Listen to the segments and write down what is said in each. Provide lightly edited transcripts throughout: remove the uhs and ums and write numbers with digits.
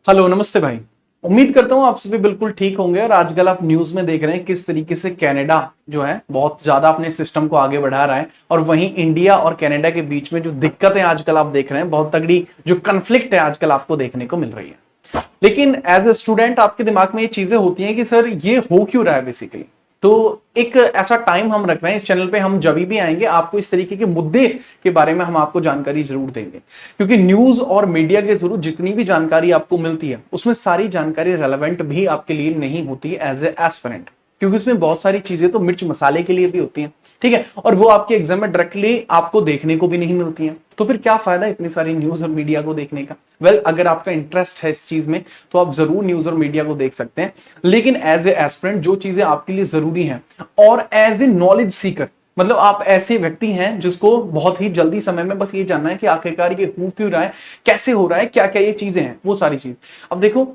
Hello, नमस्ते भाई। उम्मीद करता हूँ आप सभी बिल्कुल ठीक होंगे। और आजकल आप न्यूज में देख रहे हैं किस तरीके से कनाडा जो है बहुत ज्यादा अपने सिस्टम को आगे बढ़ा रहा है, और वहीं इंडिया और कनाडा के बीच में जो दिक्कतें आजकल आप देख रहे हैं, बहुत तगड़ी जो कन्फ्लिक्ट है आजकल आपको देखने को मिल रही है। लेकिन एज ए स्टूडेंट आपके दिमाग में ये चीजें होती हैं कि सर ये हो क्यों रहा है बेसिकली। तो एक ऐसा टाइम हम रख रहे हैं इस चैनल पे, हम जब भी आएंगे आपको इस तरीके के मुद्दे के बारे में हम आपको जानकारी जरूर देंगे, क्योंकि न्यूज और मीडिया के थ्रू जितनी भी जानकारी आपको मिलती है उसमें सारी जानकारी रेलेवेंट भी आपके लिए नहीं होती है एज ए एस्पिरेंट, क्योंकि उसमें बहुत सारी चीजें तो मिर्च मसाले के लिए भी होती हैं, ठीक है, और वो आपके एग्जाम में डायरेक्टली आपको देखने को भी नहीं मिलती हैं। तो फिर क्या फायदा इतनी सारी न्यूज और मीडिया को देखने का। अगर आपका इंटरेस्ट है इस चीज में तो आप जरूर न्यूज और मीडिया को देख सकते हैं, लेकिन एज ए एस्पिरेंट जो चीजें आपके लिए जरूरी हैं और एज ए नॉलेज सीकर, मतलब आप ऐसे व्यक्ति हैं जिसको बहुत ही जल्दी समय में बस ये जानना है कि आखिरकार ये हो क्यों रहा है, कैसे हो रहा है, क्या क्या ये चीजें हैं, वो सारी चीज। अब देखो,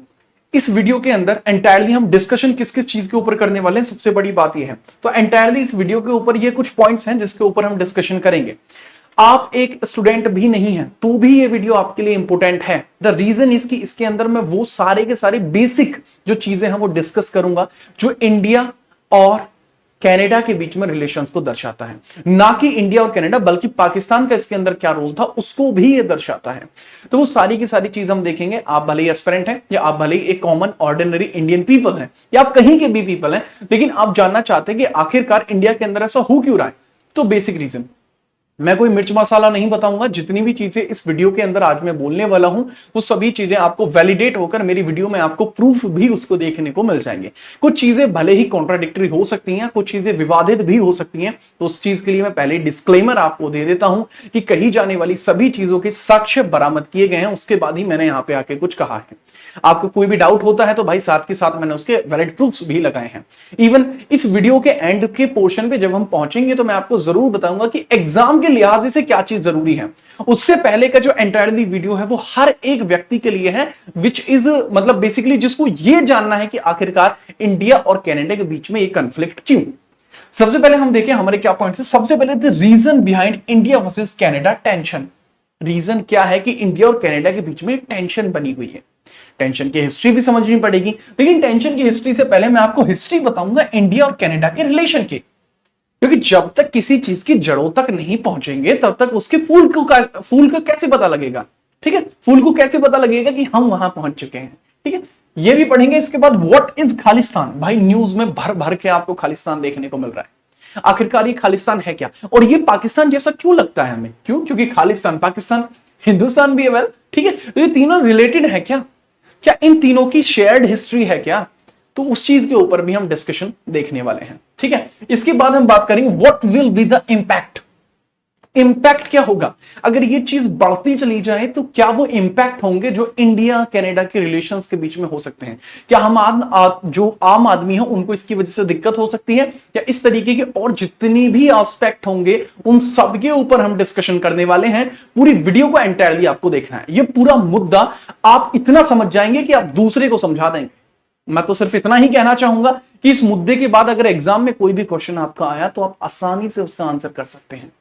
इस वीडियो के अंदर एंटायरली हम डिस्कशन किस किस चीज के ऊपर करने वाले हैं, सबसे बड़ी बात यह है। तो एंटायरली इस वीडियो के ऊपर ये कुछ पॉइंट्स हैं जिसके ऊपर हम डिस्कशन करेंगे। आप एक स्टूडेंट भी नहीं है तो भी ये वीडियो आपके लिए इंपॉर्टेंट है। द रीजन इज कि इसके अंदर मैं वो सारे के सारे बेसिक जो चीजें हैं वो डिस्कस करूंगा जो इंडिया और कनाडा के बीच में रिलेशंस को दर्शाता है। ना कि इंडिया और कनाडा बल्कि पाकिस्तान का इसके अंदर क्या रोल था उसको भी ये दर्शाता है। तो वो सारी की सारी चीज हम देखेंगे। आप भले ही एस्पिरेंट हैं या आप भले ही एक कॉमन ऑर्डिनरी इंडियन पीपल हैं या आप कहीं के भी पीपल हैं, लेकिन आप जानना चाहते हैं कि आखिरकार इंडिया के अंदर ऐसा हो क्यों रहा है। तो बेसिक रीजन, मैं कोई मिर्च मसाला नहीं बताऊंगा। जितनी भी चीजें इस वीडियो के अंदर आज मैं बोलने वाला हूं वो सभी चीजें आपको वैलिडेट होकर मेरी वीडियो में आपको प्रूफ भी उसको देखने को मिल जाएंगे। कुछ चीजें भले ही कॉन्ट्राडिक्टरी हो सकती हैं, कुछ चीजें विवादित भी हो सकती हैं, तो उस चीज के लिए मैं पहले डिस्क्लेमर आपको दे देता हूं कि कही जाने वाली सभी चीजों के साक्ष्य बरामद किए गए हैं, उसके बाद ही मैंने यहां पे आके कुछ कहा है। आपको कोई भी डाउट होता है तो भाई साथ के साथ मैंने उसके वैलिड प्रूफ्स भी लगाए हैं। इवन इस वीडियो के एंड के पोर्शन पे जब हम पहुंचेंगे तो मैं आपको जरूर बताऊंगा कि एग्जाम के लिहाज से क्या चीज जरूरी है। उससे पहले का जो एंटायरली वीडियो है वो हर एक व्यक्ति के लिए है, विच इज मतलब बेसिकली जिसको ये जानना है कि आखिरकार इंडिया और कनाडा के बीच में ये कॉन्फ्लिक्ट क्यों। सबसे पहले हम देखें हमारे क्या पॉइंट्स है। सबसे पहले the reason behind India versus Canada tension. Reason क्या है कि इंडिया और कनाडा के बीच में टेंशन बनी हुई है। टेंशन की हिस्ट्री भी समझनी पड़ेगी, लेकिन टेंशन की हिस्ट्री से पहले मैं आपको हिस्ट्री बताऊंगा इंडिया और कनाडा के रिलेशन की, क्योंकि जब तक किसी चीज की जड़ों तक नहीं पहुंचेंगे तब तक उसके फूल को कैसे पता लगेगा। ठीक है, फूल को कैसे पता लगेगा कि हम वहां पहुंच चुके हैं। ठीक है, ये भी पढ़ेंगे। इसके बाद व्हाट इज खालिस्तान। भाई न्यूज में भर भर के आपको खालिस्तान देखने को मिल रहा है। आखिरकार ये खालिस्तान है क्या, और ये पाकिस्तान जैसा क्यों लगता है हमें। क्यों? क्योंकि खालिस्तान पाकिस्तान, हिंदुस्तान भी है। वेल ठीक है, तो ये तीनों रिलेटेड है क्या, क्या इन तीनों की शेयर्ड हिस्ट्री है क्या, तो उस चीज के ऊपर भी हम डिस्कशन देखने वाले हैं। ठीक है, इसके बाद हम बात करेंगे what will be the impact. Impact क्या होगा अगर ये चीज बढ़ती चली जाए, तो क्या वो इंपैक्ट होंगे जो इंडिया कनाडा के रिलेशंस के बीच में हो सकते हैं। क्या जो आम आदमी है उनको इसकी वजह से दिक्कत हो सकती है, या इस तरीके के और जितनी भी एस्पेक्ट होंगे उन सब के ऊपर हम डिस्कशन करने वाले हैं। पूरी वीडियो को एंटायरली आपको देखना है। ये पूरा मुद्दा आप इतना समझ जाएंगे कि आप दूसरे को समझा देंगे। मैं तो सिर्फ इतना ही कहना चाहूंगा कि इस मुद्दे के बाद अगर एग्जाम में कोई भी क्वेश्चन आपका आया तो आप आसानी से उसका आंसर कर सकते हैं।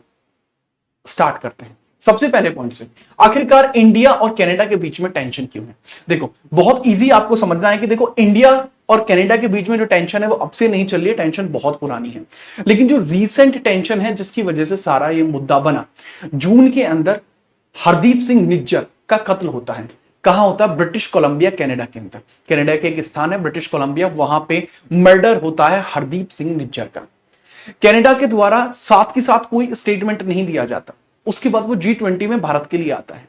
स्टार्ट करते हैं सबसे पहले पॉइंट से। आखिरकार इंडिया और कनाडा के बीच में टेंशन क्यों है। देखो बहुत इजी आपको समझना है कि देखो इंडिया और कनाडा के बीच में जो टेंशन है वो अब से नहीं चल रही है, टेंशन बहुत पुरानी है। लेकिन जो रीसेंट टेंशन है जिसकी वजह से सारा ये मुद्दा बना, जून के अंदर हरदीप सिंह निज्जर का कत्ल होता है। कहां होता है? ब्रिटिश कोलंबिया कनाडा के अंदर। कनाडा के एक स्थान है ब्रिटिश कोलंबिया, वहां पे मर्डर होता है हरदीप सिंह निज्जर का। कनाडा के द्वारा साथ के साथ कोई स्टेटमेंट नहीं दिया जाता। उसके बाद वो G20 में भारत के लिए आता है।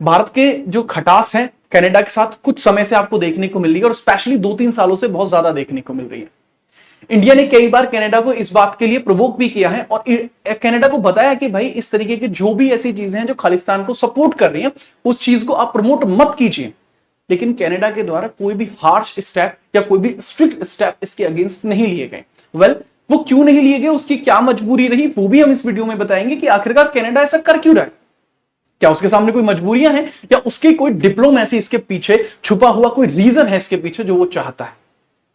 भारत के जो खटास है कनाडा के साथ कुछ समय से आपको देखने को मिल रही है, और स्पेशली 2-3 सालों से बहुत ज्यादा देखने को मिल रही है। इंडिया ने कई बार कनाडा को इस बात के लिए प्रोवोक भी किया है और कनाडा को बताया कि भाई इस तरीके की जो भी ऐसी चीजें हैं जो खालिस्तान को सपोर्ट कर रही हैं उस चीज को आप प्रमोट मत कीजिए। लेकिन कनाडा के द्वारा कोई भी हार्श स्टेप या कोई भी स्ट्रिक्ट स्टेप इसके अगेंस्ट नहीं लिए गए। वो क्यों नहीं लिए गए, उसकी क्या मजबूरी रही, वो भी हम इस वीडियो में बताएंगे कि आखिरकार कनाडा ऐसा कर क्यों रहा है। क्या उसके सामने कोई मजबूरियां हैं या उसकी कोई डिप्लोमेसी इसके पीछे छुपा हुआ कोई रीजन है इसके पीछे जो वो चाहता है।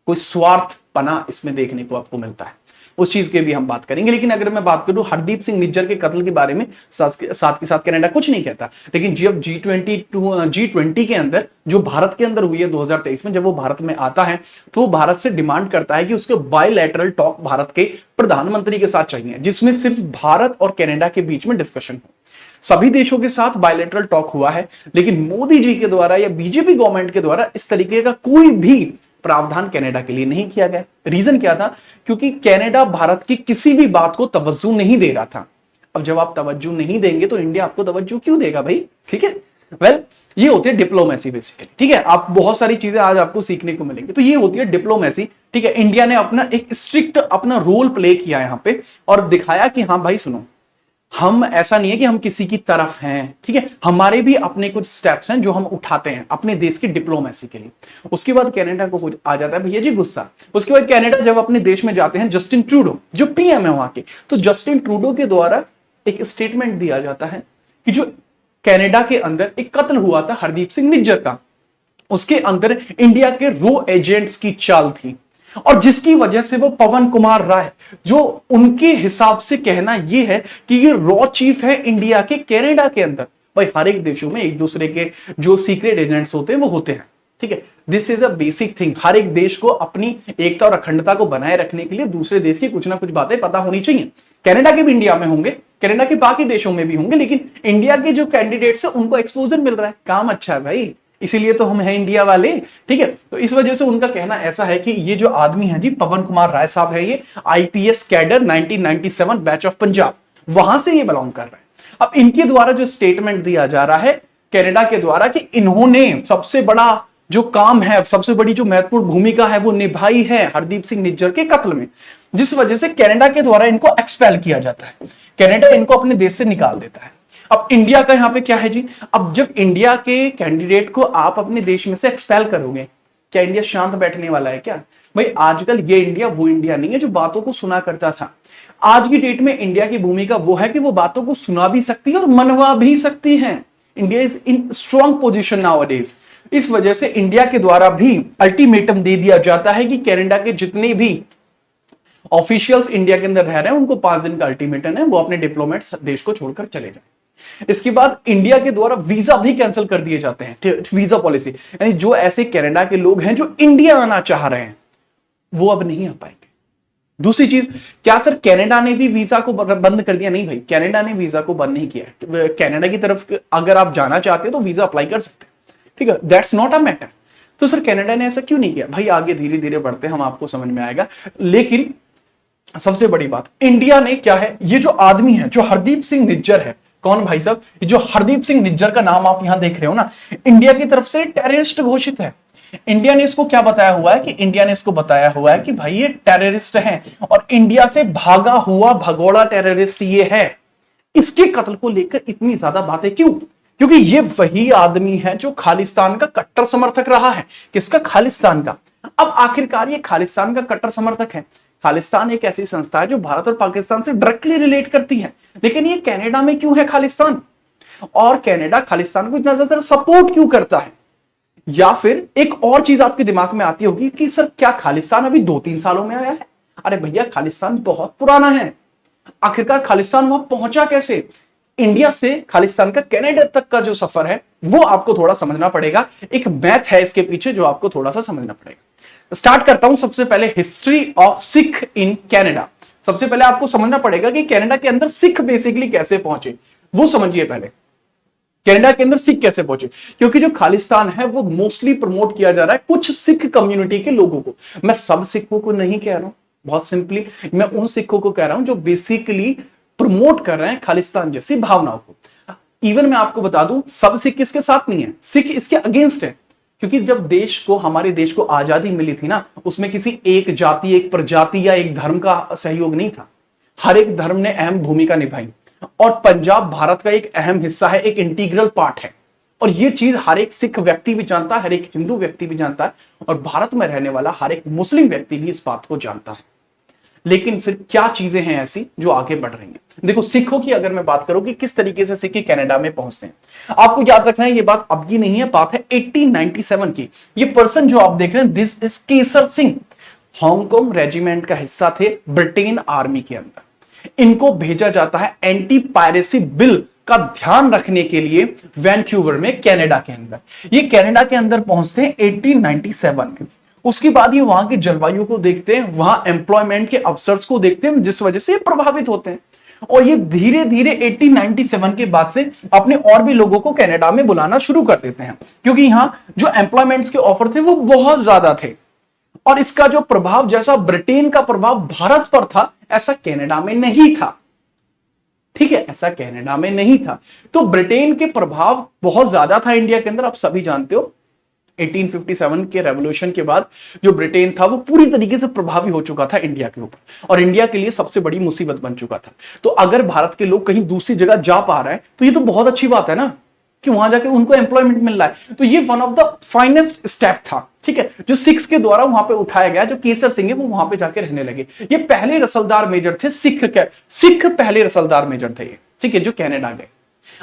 कोई स्वार्थपना इसमें देखने को आपको मिलता है। उस चीज के भी हम बात करेंगे। लेकिन अगर मैं बात करूं हरदीप सिंह निज्जर के कत्ल के बारे में, साथ के साथ कनाडा कुछ नहीं कहता। लेकिन जब G20 के अंदर जो भारत के अंदर हुई है 2023 में, जब वो भारत में आता है तो वो भारत से डिमांड करता है कि उसके बायलैटरल टॉक भारत के प्रधानमंत्री के साथ चाहिए, जिसमें सिर्फ भारत और कनाडा के बीच में डिस्कशन हो। सभी देशों के साथ बायलैटरल टॉक हुआ है, लेकिन मोदी जी के द्वारा या बीजेपी गवर्नमेंट के द्वारा इस तरीके का कोई भी प्रावधान कनाडा के लिए नहीं किया गया। रीजन क्या था? क्योंकि कनाडा भारत की किसी भी बात को तवज्जो नहीं दे रहा था। अब जब आप तवज्जो नहीं देंगे तो इंडिया आपको तवज्जो क्यों देगा भाई? ठीक है, वेल ये होती है डिप्लोमेसी बेसिकली। ठीक है, आप बहुत सारी चीजें आज आपको सीखने को मिलेंगी। तो ये होती है डिप्लोमेसी। ठीक है, इंडिया ने अपना एक स्ट्रिक्ट अपना रोल प्ले किया यहां पे और दिखाया कि हाँ भाई सुनो, हम ऐसा नहीं है कि हम किसी की तरफ हैं। ठीक है, हमारे भी अपने कुछ स्टेप्स हैं जो हम उठाते हैं अपने देश की डिप्लोमेसी के लिए। उसके बाद कनाडा को आ जाता है भैया जी गुस्सा। उसके बाद कनाडा जब अपने देश में जाते हैं, जस्टिन ट्रूडो जो पीएम है वहां के, तो जस्टिन ट्रूडो के द्वारा एक स्टेटमेंट दिया जाता है कि जो कनाडा के अंदर एक कत्ल हुआ था हरदीप सिंह निज्जर का, उसके अंदर इंडिया के रो एजेंट्स की चाल थी और जिसकी वजह से वो पवन कुमार राय, जो उनके हिसाब से कहना यह है कि ये रॉ चीफ है इंडिया के कनाडा के अंदर। भाई हर एक देशों में एक दूसरे के जो सीक्रेट एजेंट्स होते हैं वो होते हैं। ठीक है, this is a basic thing. हर एक देश को अपनी एकता और अखंडता को बनाए रखने के लिए दूसरे देश की कुछ ना कुछ बातें पता होनी चाहिए। कनाडा के भी इंडिया में होंगे, कनाडा के बाकी देशों में भी होंगे, लेकिन इंडिया के जो कैंडिडेट्स है उनको एक्सपोजर मिल रहा है, काम अच्छा है भाई, इसीलिए तो हम हैं इंडिया वाले। ठीक है, तो इस वजह से उनका कहना ऐसा है कि ये जो आदमी है जी पवन कुमार राय साहब है, ये IPS cadre 1997 batch of Punjab, वहां से ये बिलोंग कर रहे हैं। अब इनके द्वारा जो स्टेटमेंट दिया जा रहा है कनाडा के द्वारा कि इन्होंने सबसे बड़ा जो काम है, सबसे बड़ी जो महत्वपूर्ण भूमिका है वो निभाई है हरदीप सिंह निज्जर के कत्ल में, जिस वजह से कनाडा के द्वारा इनको एक्सपेल किया जाता है। कनाडा इनको अपने देश से निकाल देता है। अब इंडिया का यहां पे क्या है जी? अब जब इंडिया के कैंडिडेट को आप अपने देश में से एक्सपेल करोगे, क्या इंडिया शांत बैठने वाला है क्या? भाई आजकल ये इंडिया वो इंडिया नहीं है जो बातों को सुना करता था। आज की डेट में इंडिया की भूमिका वो है कि वो बातों को सुना भी सकती है और मनवा भी सकती है। India is in strong position nowadays. इस वजह से इंडिया के द्वारा भी अल्टीमेटम दे दिया जाता है कि कनाडा के जितने भी ऑफिशियल्स इंडिया के अंदर रह रहे हैं उनको 5 दिन का अल्टीमेटम है, वो अपने डिप्लोमेट्स देश को छोड़कर चले जाए। इसके बाद इंडिया के द्वारा वीजा भी कैंसिल कर दिए जाते हैं, वीजा पॉलिसी, यानी जो ऐसे कनाडा के लोग हैं जो इंडिया आना चाह रहे हैं वो अब नहीं आ पाएंगे। दूसरी चीज, क्या सर कनाडा ने भी वीजा को बंद कर दिया? नहीं भाई, कनाडा ने वीजा को बंद नहीं किया। कनाडा की तरफ अगर आप जाना चाहते हैं तो वीजा अप्लाई कर सकते हैं। ठीक है, दैट्स नॉट अ मैटर। तो सर कनाडा ने ऐसा क्यों नहीं किया? भाई आगे धीरे धीरे बढ़ते हम आपको समझ में आएगा। लेकिन सबसे बड़ी बात, इंडिया ने क्या है, ये जो आदमी है जो हरदीप सिंह निज्जर है, कौन भाई साहब? ये जो हरदीप सिंह निज्जर का नाम आप यहां देख रहे हो ना, इंडिया की तरफ से टेररिस्ट घोषित है। इंडिया ने इसको क्या बताया हुआ है कि इंडिया ने इसको बताया हुआ है कि भाई ये टेररिस्ट है और इंडिया से भागा हुआ भगोड़ा टेररिस्ट ये है। इसके कत्ल को लेकर इतनी ज्यादा बातें क्यों? क्योंकि ये वही आदमी है जो खालिस्तान का कट्टर समर्थक रहा है। किसका? खालिस्तान का। अब आखिरकार ये खालिस्तान का कट्टर समर्थक है। खालिस्तान एक ऐसी संस्था है जो भारत और पाकिस्तान से डायरेक्टली रिलेट करती है, लेकिन ये कनाडा में क्यों है खालिस्तान? और कनाडा खालिस्तान को इतना ज्यादा सपोर्ट क्यों करता है? या फिर एक और चीज आपके दिमाग में आती होगी कि सर क्या खालिस्तान अभी 2-3 सालों में आया है? अरे भैया खालिस्तान बहुत पुराना है। आखिरकार खालिस्तान वहां पहुंचा कैसे? इंडिया से खालिस्तान का कनाडा तक का जो सफर है वो आपको थोड़ा समझना पड़ेगा। एक मैथ है इसके पीछे जो आपको थोड़ा सा समझना पड़ेगा। स्टार्ट करता हूं सबसे पहले history of Sikh in Canada. सबसे पहले आपको समझना पड़ेगा कि कनाडा के अंदर सिख बेसिकली कैसे पहुंचे, वो समझिए पहले। कनाडा के अंदर सिख कैसे पहुंचे? क्योंकि जो खालिस्तान है वो मोस्टली प्रमोट किया जा रहा है कुछ सिख कम्युनिटी के लोगों को। मैं सब सिखों को नहीं कह रहा हूं, बहुत सिंपली मैं उन सिखों को कह रहा हूं जो बेसिकली प्रमोट कर रहे हैं खालिस्तान जैसी भावनाओं को। इवन मैं आपको बता दूं, सब सिख इसके साथ नहीं है, सिख इसके अगेंस्ट है। क्योंकि जब देश को, हमारे देश को आजादी मिली थी ना, उसमें किसी एक जाति, एक प्रजाति या एक धर्म का सहयोग नहीं था। हर एक धर्म ने अहम भूमिका निभाई और पंजाब भारत का एक अहम हिस्सा है, एक इंटीग्रल पार्ट है। और ये चीज हर एक सिख व्यक्ति भी जानता है, हर एक हिंदू व्यक्ति भी जानता है और भारत में रहने वाला हर एक मुस्लिम व्यक्ति भी इस बात को जानता है। लेकिन फिर क्या चीजें हैं ऐसी जो आगे बढ़ रही हैं? देखो, सिखों की अगर मैं बात करूं कि किस तरीके से सिख कनाडा में पहुंचते हैं, आपको याद रखना है ये बात अब की नहीं है, बात है 1897 की। ये पर्सन जो आप देख रहे हैं, this is Kesar Singh. Hong Kong regiment का हिस्सा थे ब्रिटेन आर्मी के अंदर। इनको भेजा जाता है एंटी पायरेसी बिल का ध्यान रखने के लिए वैंकूवर में, कनाडा के अंदर। ये कनाडा के अंदर पहुंचते हैं 1897 में। उसके बाद ये वहां की जलवायु को देखते हैं, वहां एम्प्लॉयमेंट के अवसर्स को देखते हैं, जिस वजह से ये प्रभावित होते हैं। और ये धीरे धीरे 1897 के बाद से अपने और भी लोगों को कनाडा में बुलाना शुरू कर देते हैं, क्योंकि यहां जो एम्प्लॉयमेंट्स के ऑफर थे वो बहुत ज्यादा थे। और इसका जो प्रभाव, जैसा ब्रिटेन का प्रभाव भारत पर था, ऐसा कनाडा में नहीं था। ठीक है, ऐसा कनाडा में नहीं था। तो ब्रिटेन के प्रभाव बहुत ज्यादा था इंडिया के अंदर। आप सभी जानते हो 1857 के रेवोल्यूशन के बाद जो ब्रिटेन था वो पूरी तरीके से प्रभावी हो चुका था इंडिया के ऊपर, और इंडिया के लिए सबसे बड़ी मुसीबत बन चुका था। तो अगर भारत के लोग कहीं दूसरी जगह जा पा रहे हैं तो ये तो बहुत अच्छी बात है ना, कि वहां जाके उनको एम्प्लॉयमेंट मिल रहा है। तो ये one of the finest step था, ठीक है, जो सिख्स के द्वारा वहां पे उठाया गया। जो केसर सिंह है वो वहां पे जाके रहने लगे। ये पहले रसलदार मेजर थे, सिख पहले रसलदार मेजर थे ये, ठीक है, जो कनाडा गए।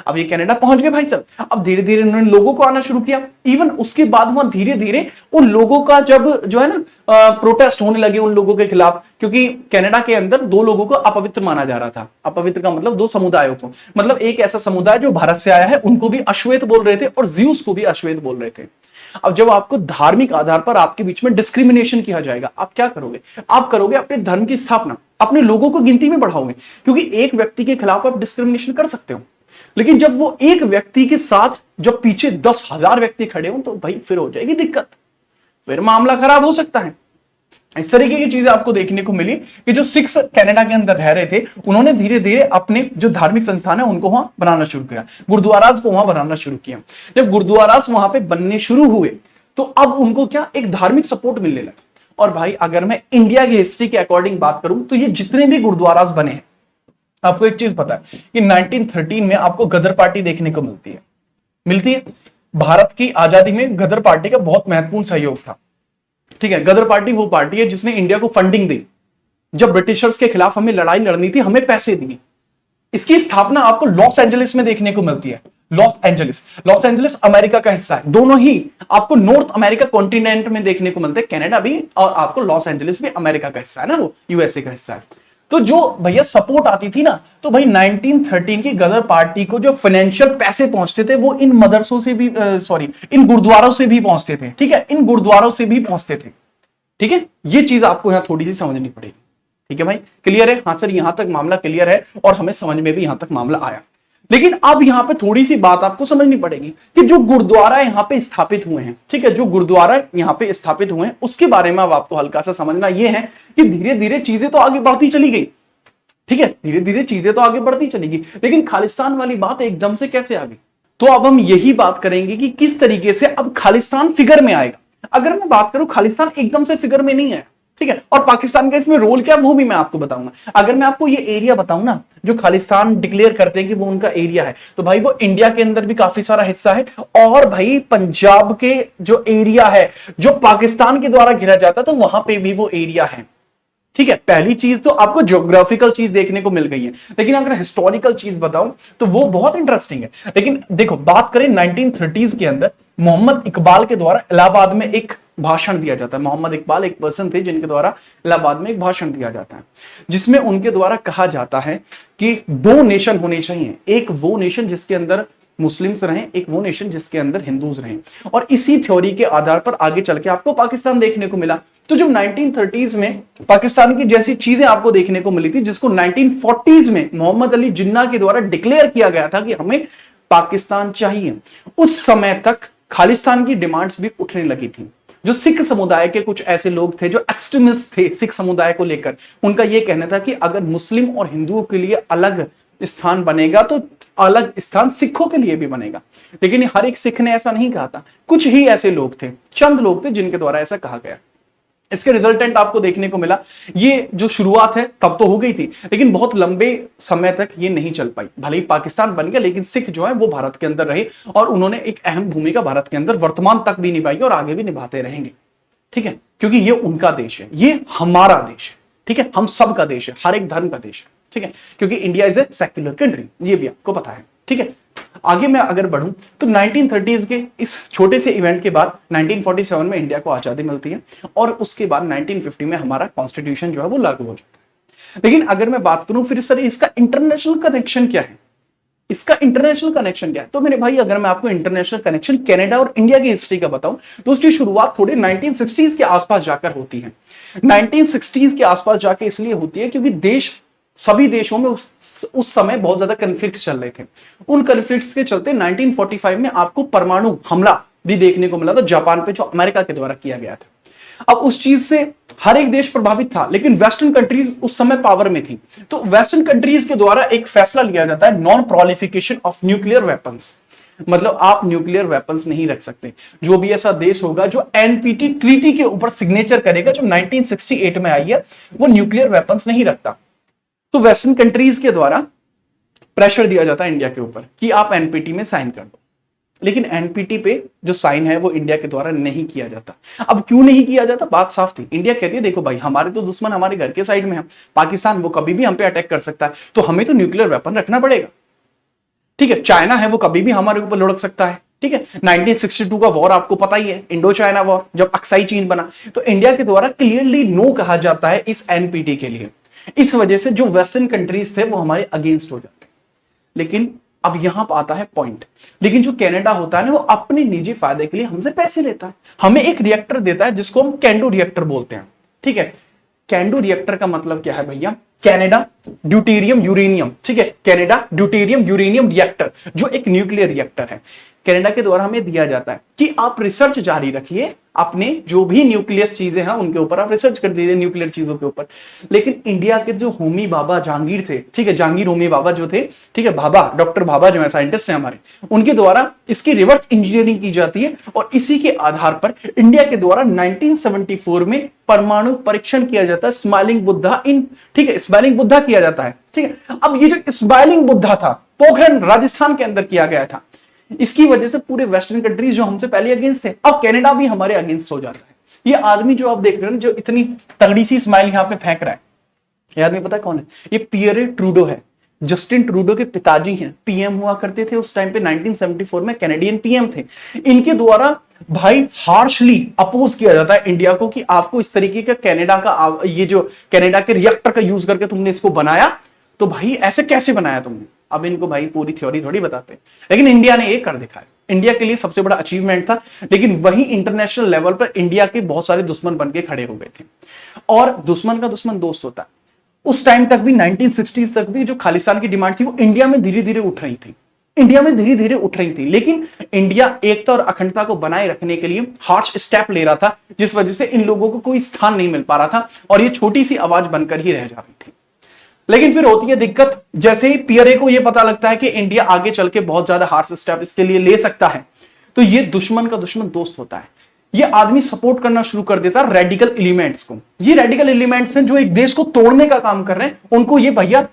अब ये कनाडा पहुंच गए भाई साहब। अब धीरे धीरे उन्होंने लोगों को आना शुरू किया। इवन उसके बाद वहां धीरे धीरे उन लोगों का जब जो है ना प्रोटेस्ट होने लगे उन लोगों के खिलाफ, क्योंकि कनाडा के अंदर दो लोगों को अपवित्र माना जा रहा था। अपवित्र का मतलब दो समुदायों को, मतलब एक ऐसा समुदाय जो भारत से आया है उनको भी अश्वेत बोल रहे थे और ज्यूस को भी अश्वेत बोल रहे थे। अब जब आपको धार्मिक आधार पर आपके बीच में डिस्क्रिमिनेशन किया जाएगा, आप क्या करोगे? आप करोगे अपने धर्म की स्थापना, अपने लोगों को गिनती में बढ़ाओगे, क्योंकि एक व्यक्ति के खिलाफ आप डिस्क्रिमिनेशन कर सकते हो। लेकिन जब वो एक व्यक्ति के साथ जब पीछे 10,000 व्यक्ति खड़े हों तो भाई फिर हो जाएगी दिक्कत, फिर मामला खराब हो सकता है। इस तरीके की चीजें आपको देखने को मिली कि जो सिख्स कनाडा के अंदर रह रहे थे उन्होंने धीरे धीरे अपने जो धार्मिक संस्थान है उनको वहां बनाना शुरू किया, गुरुद्वारास को वहां बनाना शुरू किया। जब गुरुद्वारास वहां पे बनने शुरू हुए तो अब उनको क्या एक धार्मिक सपोर्ट मिलने लगा। और भाई अगर मैं इंडिया की हिस्ट्री के अकॉर्डिंग बात करूं तो ये जितने भी गुरुद्वारास बने हैं, आपको एक चीज पता है कि 1913 में आपको गदर पार्टी देखने को मिलती है। भारत की आजादी में गदर पार्टी का बहुत महत्वपूर्ण सहयोग था, ठीक है। गदर पार्टी वो पार्टी है जिसने इंडिया को फंडिंग दी। जब ब्रिटिशर्स के खिलाफ हमें लड़ाई लड़नी थी, हमें पैसे दिए। इसकी स्थापना आपको लॉस एंजलिस में देखने को मिलती है। लॉस एंजलिस अमेरिका का हिस्सा है। दोनों ही आपको नॉर्थ अमेरिका कॉन्टिनेंट में देखने को मिलते हैं, कनाडा भी और आपको लॉस एंजलिस भी अमेरिका का हिस्सा है ना, वो यूएसए का हिस्सा है। तो जो भैया सपोर्ट आती थी ना, तो भाई 1913 की गदर पार्टी को जो फाइनेंशियल पैसे पहुंचते थे वो इन मदरसों से भी इन गुरुद्वारों से भी पहुंचते थे, ठीक है, इन गुरुद्वारों से भी पहुंचते थे, ठीक है। ये चीज आपको यहां थोड़ी सी समझनी पड़ेगी, ठीक है भाई। क्लियर है? हाँ सर, यहां तक मामला क्लियर है और हमें समझ में भी यहां तक मामला आया। लेकिन अब यहां पे थोड़ी सी बात आपको समझनी पड़ेगी कि जो गुरुद्वारा यहां पे स्थापित हुए हैं, ठीक है, जो गुरुद्वारा यहां पे स्थापित हुए हैं उसके बारे में अब आपको हल्का सा समझना यह है कि धीरे धीरे चीजें तो आगे बढ़ती चली गई, ठीक है, धीरे धीरे चीजें तो आगे बढ़ती चली गई, लेकिन खालिस्तान वाली बात एकदम से कैसे आ गई? तो अब हम यही बात करेंगे कि किस तरीके से अब खालिस्तान फिगर में आएगा। अगर मैं बात करूं, खालिस्तान एकदम से फिगर में नहीं है, ठीक है, और पाकिस्तान का इसमें रोल क्या वो भी मैं आपको बताऊंगा। अगर मैं आपको ये एरिया बताऊं ना, जो खालिस्तान डिक्लेयर करते हैं कि वो उनका एरिया है, तो भाई वो इंडिया के अंदर भी काफी सारा हिस्सा है, और भाई पंजाब के जो एरिया है जो पाकिस्तान के द्वारा घिरा जाता है, तो वहां पे भी वो एरिया है, ठीक है। पहली चीज तो आपको ज्योग्राफिकल चीज देखने को मिल गई है, लेकिन अगर हिस्टोरिकल चीज बताऊं तो वो बहुत इंटरेस्टिंग है। लेकिन देखो, बात करें 1930s के अंदर, मोहम्मद इकबाल के द्वारा इलाहाबाद में एक भाषण दिया जाता है। मोहम्मद इकबाल एक पर्सन थे जिनके द्वारा इलाहाबाद में एक भाषण दिया जाता है, जिसमें उनके द्वारा कहा जाता है कि दो नेशन होने चाहिए, एक वो नेशन जिसके अंदर मुस्लिम्स रहें, एक वो नेशन जिसके अंदर हिंदूज रहें। और इसी थ्योरी के आधार पर आगे चल के आपको पाकिस्तान देखने को मिला। तो जब 1930s में पाकिस्तान की जैसी चीजें आपको देखने को मिली थी, जिसको 1940s में मोहम्मद अली जिन्ना के द्वारा डिक्लेयर किया गया था कि हमें पाकिस्तान चाहिए, उस समय तक खालिस्तान की डिमांड्स भी उठने लगी थी। जो सिख समुदाय के कुछ ऐसे लोग थे जो एक्सट्रीमिस्ट थे सिख समुदाय को लेकर, उनका यह कहना था कि अगर मुस्लिम और हिंदुओं के लिए अलग स्थान बनेगा तो अलग स्थान सिखों के लिए भी बनेगा। लेकिन हर एक सिख ने ऐसा नहीं कहा था, कुछ ही ऐसे लोग थे, चंद लोग थे जिनके द्वारा ऐसा कहा गया। इसके रिजल्टेंट आपको देखने को मिला, ये जो शुरुआत है तब तो हो गई थी, लेकिन बहुत लंबे समय तक ये नहीं चल पाई। भले ही पाकिस्तान बन गया, लेकिन सिख जो है वो भारत के अंदर रहे और उन्होंने एक अहम भूमिका भारत के अंदर वर्तमान तक भी निभाई और आगे भी निभाते रहेंगे, ठीक है, क्योंकि ये उनका देश है, ये हमारा देश है, ठीक है, हम सबका देश है, हर एक धर्म का देश है, ठीक है, क्योंकि India is a secular country, ये भी आपको पता है, ठीक है। आगे मैं अगर बढ़ूं तो 1930s के इस छोटे से इवेंट के बाद 1947 में इंडिया को आजादी मिलती है और उसके बाद 1950 में हमारा कॉन्स्टिट्यूशन जो है वो लागू हो जाता है। लेकिन अगर मैं बात करूं फिर सर इसका इंटरनेशनल कनेक्शन क्या है, इसका इंटरनेशनल कनेक्शन क्या है, तो मेरे भाई अगर मैं आपको इंटरनेशनल कनेक्शन कनाडा और इंडिया की हिस्ट्री का बताऊं तो उसकी शुरुआत थोड़े 1960s के आसपास जाकर होती है। 1960s के आसपास जाकर इसलिए होती है क्योंकि सभी देशों में उस समय बहुत ज्यादा कन्फ्लिक्ट चल रहे थे। उन कन्फ्लिक्ट्स के चलते 1945 में आपको परमाणु हमला भी देखने को मिला था जापान पे, जो अमेरिका के द्वारा किया गया था। अब उस चीज से हर एक देश प्रभावित था, लेकिन वेस्टर्न कंट्रीज उस समय पावर में थी, तो वेस्टर्न कंट्रीज के द्वारा एक फैसला लिया जाता है non proliferation of nuclear weapons. मतलब आप न्यूक्लियर वेपन्स नहीं रख सकते। जो भी ऐसा देश होगा जो एनपीटी ट्रीटी के ऊपर सिग्नेचर करेगा जो 1968 में आई है, वो न्यूक्लियर वेपन्स नहीं रखता। तो वेस्टर्न कंट्रीज के द्वारा प्रेशर दिया जाता है इंडिया के ऊपर कि आप एनपीटी में साइन कर दो, लेकिन एनपीटी पे जो साइन है वो इंडिया के द्वारा नहीं किया जाता। अब क्यों नहीं किया जाता, बात साफ थी। इंडिया कहती है देखो भाई हमारे तो दुश्मन हमारे घर के साइड में है, पाकिस्तान वो कभी भी हम पे अटैक कर सकता है, तो हमें तो न्यूक्लियर वेपन रखना पड़ेगा। ठीक है, चाइना है वो कभी भी हमारे ऊपर लुढ़क सकता है। ठीक है, 1962 का वॉर आपको पता ही है, इंडो चाइना वॉर, जब अक्साई चीन बना, तो इंडिया के द्वारा क्लियरली नो कहा जाता है इस एनपीटी के लिए। इस वजह से जो वेस्टर्न कंट्रीज थे वो हमारे अगेंस्ट हो जाते। लेकिन अब यहां पर आता है पॉइंट, लेकिन जो कनाडा होता है ना वो अपने निजी फायदे के लिए हमसे पैसे लेता है, हमें एक रिएक्टर देता है जिसको हम कैंडू रिएक्टर बोलते हैं। ठीक है, कैंडू रिएक्टर का मतलब क्या है भैया, कनाडा ड्यूटेरियम यूरेनियम। ठीक है, कनाडा ड्यूटेरियम यूरेनियम रिएक्टर जो एक न्यूक्लियर रिएक्टर है, कनाडा के द्वारा हमें दिया जाता है कि आप रिसर्च जारी रखिए, अपने जो भी न्यूक्लियस चीजें हैं उनके ऊपर आप रिसर्च कर दीजिए, न्यूक्लियर चीजों के ऊपर। लेकिन इंडिया के जो होमी बाबा जहांगीर थे, ठीक है, जहांगीर होमी बाबा जो थे, ठीक है, भाभा, डॉक्टर भाभा जो है साइंटिस्ट हैं हमारे, उनके द्वारा इसकी रिवर्स इंजीनियरिंग की जाती है और इसी के आधार पर इंडिया के द्वारा 1974 में परमाणु परीक्षण किया जाता है स्माइलिंग बुद्धा ठीक है, स्माइलिंग बुद्धा किया जाता है। ठीक है, अब ये जो स्माइलिंग बुद्धा था पोखरण राजस्थान के अंदर किया गया था, इसकी वजह से पूरे वेस्टर्न कंट्रीज जो हमसे पहले अगेंस्ट थे, अब कनाडा भी हमारे अगेंस्ट हो जाता है। ये आदमी जो आप देख रहे हो जो इतनी तगड़ी सी स्माइल यहां पे फेंक रहा है, ये आदमी पता है कौन है, ये पियरे ट्रूडो है। जस्टिन ट्रूडो के पिताजी हैं, पीएम हुआ करते थे उस टाइम पे, 1974 में कैनेडियन पीएम थे। इनके द्वारा भाई हार्शली अपोज किया जाता है इंडिया को कि आपको इस तरीके का कनाडा का ये जो कनाडा के रिएक्टर का यूज करके तुमने इसको बनाया, तो भाई ऐसे कैसे बनाया तुमने। अब इनको भाई पूरी थ्योरी थोड़ी बताते, लेकिन इंडिया ने ये कर दिखाया। इंडिया के लिए सबसे बड़ा अचीवमेंट था, लेकिन वही इंटरनेशनल लेवल पर इंडिया के बहुत सारे दुश्मन बन के खड़े हो गए थे। और दुश्मन का दुश्मन दोस्त होता है। उस टाइम तक भी 1960s तक भी जो खालिस्तान की डिमांड थी वो इंडिया में धीरे धीरे उठ रही थी, इंडिया में धीरे धीरे उठ रही थी। लेकिन इंडिया एकता और अखंडता को बनाए रखने के लिए हार्श स्टेप ले रहा था, जिस वजह से इन लोगों को कोई स्थान नहीं मिल पा रहा था और ये छोटी सी आवाज बनकर ही रह जा रही थी। लेकिन फिर होती है दिक्कत, जैसे ही पियरे को यह पता लगता है कि इंडिया आगे चल के बहुत ज्यादा हार्श स्टेप इसके लिए ले सकता है, तो ये दुश्मन का दुश्मन दोस्त होता है। ये आदमी सपोर्ट करना शुरू कर देता है रेडिकल एलिमेंट्स को। ये रेडिकल एलिमेंट्स हैं जो एक देश को तोड़ने का काम कर रहे हैं, उनको ये भैया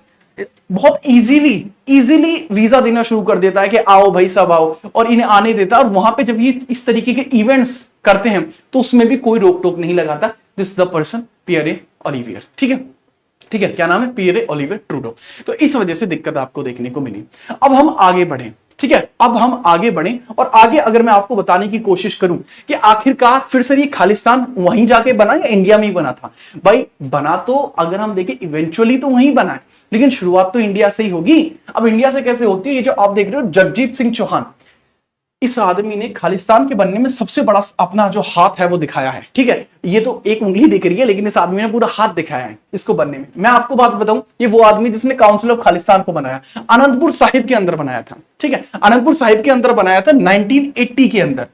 बहुत इजीली वीजा देना शुरू कर देता है कि आओ भाई सब आओ, और इन्हें आने देता है। और वहां पे जब ये इस तरीके के इवेंट्स करते हैं तो उसमें भी कोई रोक टोक नहीं लगाता। This the person Pierre Olivier. ठीक है, ठीक है, क्या नाम है, पियरे ओलिवियर ट्रूडो। तो इस वजह से दिक्कत आपको देखने को मिली। अब हम आगे बढ़े, ठीक है, अब हम आगे बढ़े और आगे अगर मैं आपको बताने की कोशिश करूं कि आखिरकार फिर से ये खालिस्तान वहीं जाके बना या इंडिया में ही बना था। भाई बना तो अगर हम देखें इवेंचुअली तो वहीं बना है, लेकिन शुरुआत तो इंडिया से ही होगी। अब इंडिया से कैसे होती है, ये जो आप देख रहे हो जगजीत सिंह चौहान, इस आदमी ने खालिस्तान के बनने में सबसे बड़ा अपना जो हाथ है वो दिखाया है। ठीक है, ये तो एक उंगली दिख रही है, लेकिन इस आदमी ने पूरा हाथ दिखाया है इसको बनने में। मैं आपको बात बताऊं, ये वो आदमी जिसने काउंसिल ऑफ खालिस्तान को बनाया, आनंदपुर साहिब के अंदर बनाया था। ठीक है, आनंदपुर साहिब के अंदर बनाया था 1980 के अंदर।